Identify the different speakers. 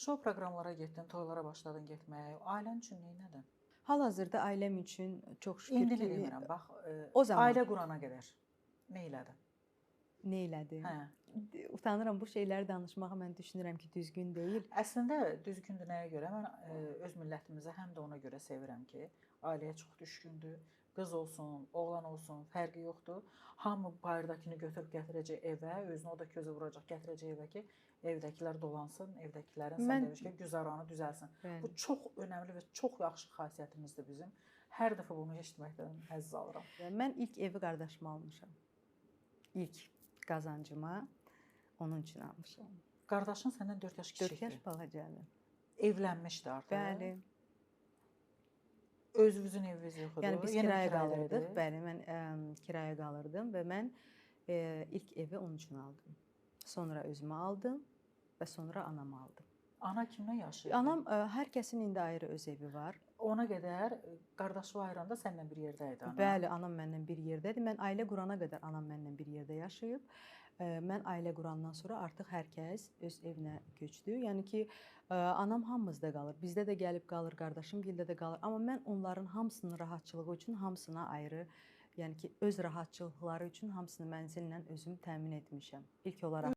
Speaker 1: Şou proqramlara getdin, toylara başladın getməyə. Ailən üçün nədir?
Speaker 2: Hal-hazırda ailəm üçün çox şükür
Speaker 1: İndini
Speaker 2: ki,
Speaker 1: demirəm, bax,
Speaker 2: o zaman
Speaker 1: ailə qurana qədər nə elədin?
Speaker 2: nə elədi?
Speaker 1: Hə.
Speaker 2: Utanıram bu şeyləri danışmağa, mən düşünürəm ki, düzgün deyil.
Speaker 1: Əslində düzgündür nəyə görə? Mən öz millətimizi həm də ona görə sevirəm ki, ailəyə çox düşkündür. Qız olsun, oğlan olsun, fərqi yoxdur. Hamı bayırdakını götürüb gətirəcək evə, özünə o da közə vuracaq, gətirəcək evə ki, evdəkilər dolansın, evdəkilərin sən demiş ki, güzəranı düzəlsin.
Speaker 2: Bəli.
Speaker 1: Bu çox önəmli və çox yaxşı xasiyyətimizdir bizim. Hər dəfə bunu eşitməkdən həzz alıram.
Speaker 2: Mən ilk evi qardaşıma almışam. İlk qazancıma onun üçün almışam.
Speaker 1: Qardaşın səndən 4 yaş
Speaker 2: 4
Speaker 1: kiçikdir.
Speaker 2: yaş balacadır.
Speaker 1: Evlənmişdi artıq.
Speaker 2: Bəli.
Speaker 1: Özünüzün eviniz yox idi.
Speaker 2: Yəni biz
Speaker 1: Yenə
Speaker 2: kirayə
Speaker 1: kirayədə
Speaker 2: qalırdıq.
Speaker 1: idi.
Speaker 2: Bəli, mən kirayə qalırdım və mən ilk evi onun üçün aldım. Sonra özümə aldım və sonra anama aldım.
Speaker 1: Ana kimlə yaşayırdı?
Speaker 2: Anam hər kəsin indi ayrı öz evi var.
Speaker 1: Ona qədər qardaşı ayıranda səninlə bir yerdə idi ana.
Speaker 2: Bəli, anam məndən bir yerdədir. Mən ailə qurana qədər anam məndən bir yerdə yaşayıb. Mən ailə qurandan sonra artıq hər kəs öz evinə köçdü. Yəni ki, anam hamımızda qalır. Bizdə də gəlib qalır, qardaşım gildə də qalır. Amma mən onların hamısının rahatçılığı üçün hamısına ayrı, yəni ki, öz rahatçılıqları üçün hamısını mənzillə özüm təmin etmişəm. İlk olaraq